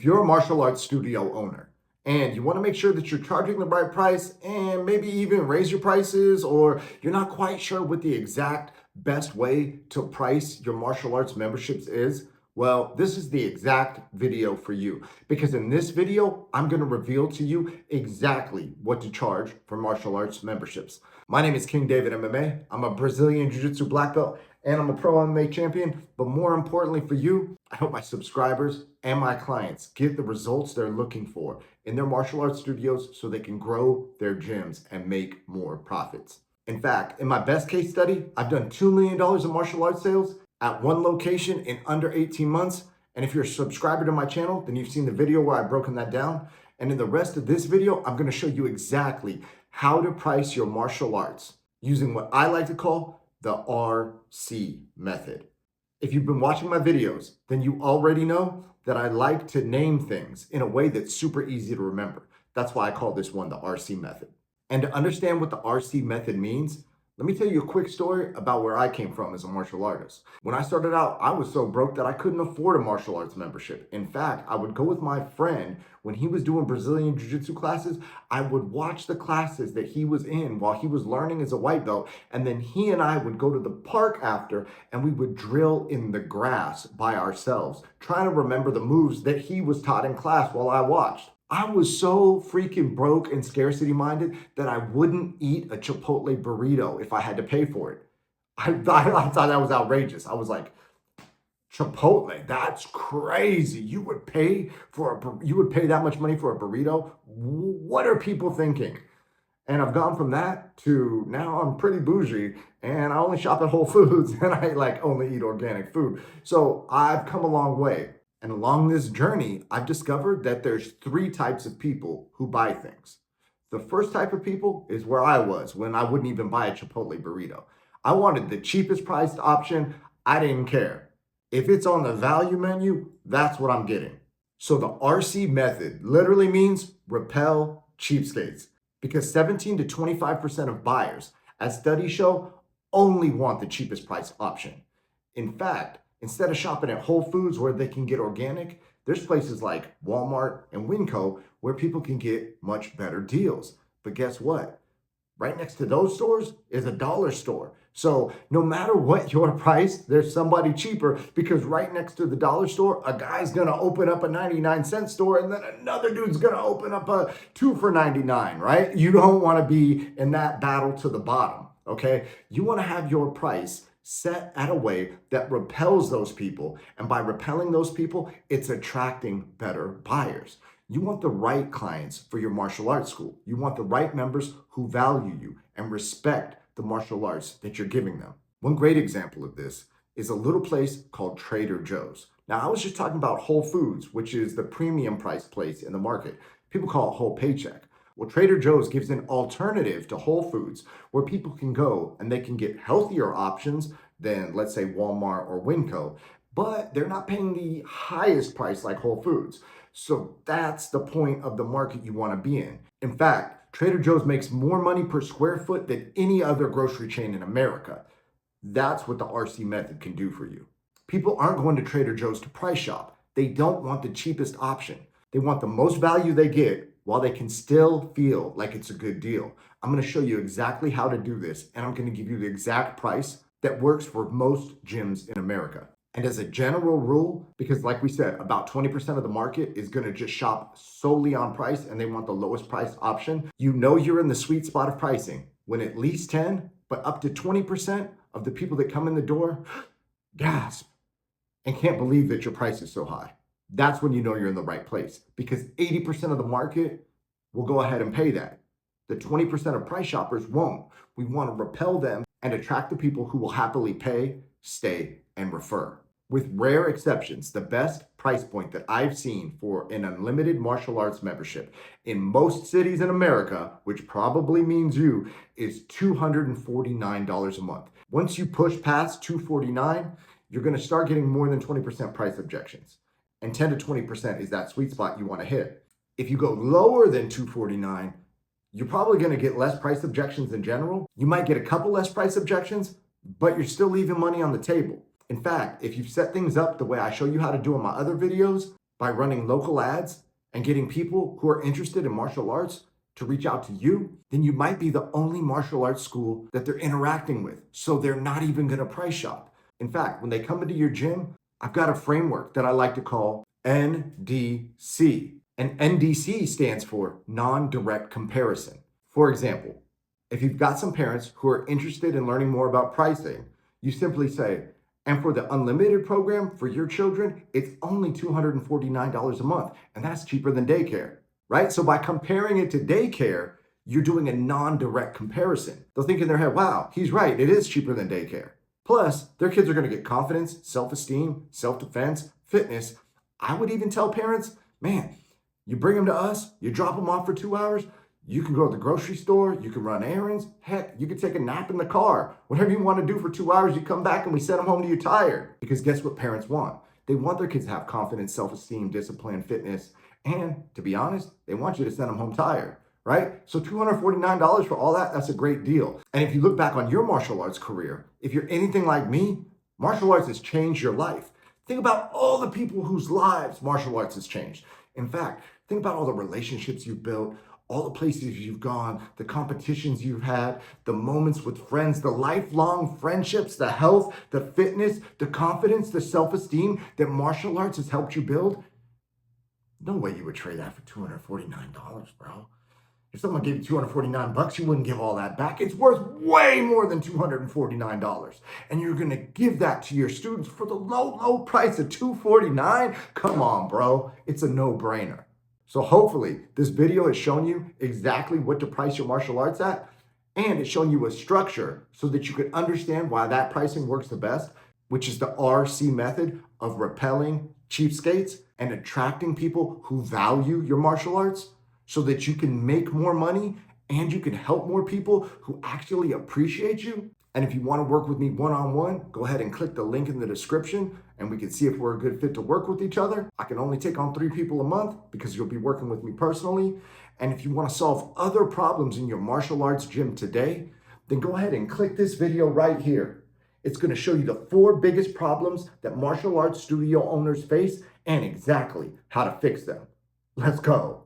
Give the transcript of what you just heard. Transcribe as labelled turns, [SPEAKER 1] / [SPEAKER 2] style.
[SPEAKER 1] If you're a martial arts studio owner and you want to make sure that you're charging the right price and maybe even raise your prices, or you're not quite sure what the exact best way to price your martial arts memberships is, well, this is the exact video for you, because in this video, I'm going to reveal to you exactly what to charge for martial arts memberships. My name is King David MMA. I'm a Brazilian Jiu-Jitsu black belt and I'm a pro MMA champion. But more importantly for you, I hope my subscribers and my clients get the results they're looking for in their martial arts studios so they can grow their gyms and make more profits. In fact, in my best case study, I've done $2 million in martial arts sales at one location in under 18 months. And if you're a subscriber to my channel, then you've seen the video where I've broken that down. And in the rest of this video, I'm going to show you exactly how to price your martial arts using what I like to call the RC method. If you've been watching my videos, then you already know that I like to name things in a way that's super easy to remember. That's why I call this one the RC method. And to understand what the RC method means, let me tell you a quick story about where I came from as a martial artist. When I started out, I was so broke that I couldn't afford a martial arts membership. In fact, I would go with my friend when he was doing Brazilian Jiu-Jitsu classes. I would watch the classes that he was in while he was learning as a white belt. And then he and I would go to the park after and we would drill in the grass by ourselves, trying to remember the moves that he was taught in class while I watched. I was so freaking broke and scarcity minded that I wouldn't eat a Chipotle burrito if I had to pay for it. I thought that was outrageous. I was like, Chipotle, that's crazy. You would pay that much money for a burrito? What are people thinking? And I've gone from that to now I'm pretty bougie and I only shop at Whole Foods and I only eat organic food. So I've come a long way. And along this journey, I've discovered that there's three types of people who buy things. The first type of people is where I was when I wouldn't even buy a Chipotle burrito. I wanted the cheapest priced option. I didn't care. If it's on the value menu, that's what I'm getting. So the RC method literally means repel cheapskates, because 17 to 25% of buyers, as studies show, only want the cheapest price option. In fact, instead of shopping at Whole Foods where they can get organic, there's places like Walmart and Winco where people can get much better deals. But guess what? Right next to those stores is a dollar store. So no matter what your price, there's somebody cheaper, because right next to the dollar store, a guy's gonna open up a 99-cent store and then another dude's gonna open up a 2 for $99, right? You don't wanna be in that battle to the bottom, okay? You wanna have your price set at a way that repels those people. And by repelling those people, it's attracting better buyers. You want the right clients for your martial arts school. You want the right members who value you and respect the martial arts that you're giving them. One great example of this is a little place called Trader Joe's. Now, I was just talking about Whole Foods, which is the premium price place in the market. People call it Whole Paycheck. Well, Trader Joe's gives an alternative to Whole Foods where people can go and they can get healthier options than, let's say, Walmart or Winco, but they're not paying the highest price like Whole Foods. So that's the point of the market you want to be in. In fact, Trader Joe's makes more money per square foot than any other grocery chain in America. That's what the RC method can do for you. People aren't going to Trader Joe's to price shop. They don't want the cheapest option. They want the most value they get while they can still feel like it's a good deal. I'm going to show you exactly how to do this, and I'm going to give you the exact price that works for most gyms in America. And as a general rule, because like we said, about 20% of the market is going to just shop solely on price and they want the lowest price option, you know you're in the sweet spot of pricing when at least 10, but up to 20% of the people that come in the door gasp and can't believe that your price is so high. That's when you know you're in the right place, because 80% of the market will go ahead and pay that. The 20% of price shoppers won't. We want to repel them and attract the people who will happily pay, stay, and refer. With rare exceptions, the best price point that I've seen for an unlimited martial arts membership in most cities in America, which probably means you, is $249 a month. Once you push past $249, you're going to start getting more than 20% price objections. And 10 to 20% is that sweet spot you want to hit. If you go lower than $249, you're probably going to get less price objections in general. You might get a couple less price objections, but you're still leaving money on the table. In fact, if you've set things up the way I show you how to do in my other videos, by running local ads and getting people who are interested in martial arts to reach out to you, then you might be the only martial arts school that they're interacting with. So they're not even going to price shop. In fact, when they come into your gym, I've got a framework that I like to call NDC. And NDC stands for non-direct comparison. For example, if you've got some parents who are interested in learning more about pricing, you simply say, and for the unlimited program for your children, it's only $249 a month, and that's cheaper than daycare, right? So by comparing it to daycare, you're doing a non-direct comparison. They'll think in their head, wow, he's right, it is cheaper than daycare. Plus, their kids are gonna get confidence, self-esteem, self-defense, fitness. I would even tell parents, man, you bring them to us, you drop them off for 2 hours, you can go to the grocery store, you can run errands, heck, you can take a nap in the car. Whatever you want to do for 2 hours, you come back and we send them home to you tired. Because guess what parents want? They want their kids to have confidence, self-esteem, discipline, fitness, and to be honest, they want you to send them home tired, right? So $249 for all that, that's a great deal. And if you look back on your martial arts career, if you're anything like me, martial arts has changed your life. Think about all the people whose lives martial arts has changed. In fact, think about all the relationships you've built, all the places you've gone, the competitions you've had, the moments with friends, the lifelong friendships, the health, the fitness, the confidence, the self-esteem that martial arts has helped you build. No way you would trade that for $249, bro. If someone gave you $249, you wouldn't give all that back. It's worth way more than $249. And you're gonna give that to your students for the low, low price of $249? Come on, bro. It's a no-brainer. So hopefully this video has shown you exactly what to price your martial arts at, and it's shown you a structure so that you can understand why that pricing works the best, which is the RC method of repelling cheapskates and attracting people who value your martial arts so that you can make more money and you can help more people who actually appreciate you. And if you want to work with me one-on-one, go ahead and click the link in the description and we can see if we're a good fit to work with each other. I can only take on 3 people a month because you'll be working with me personally. And if you want to solve other problems in your martial arts gym today, then go ahead and click this video right here. It's going to show you the 4 biggest problems that martial arts studio owners face and exactly how to fix them. Let's go.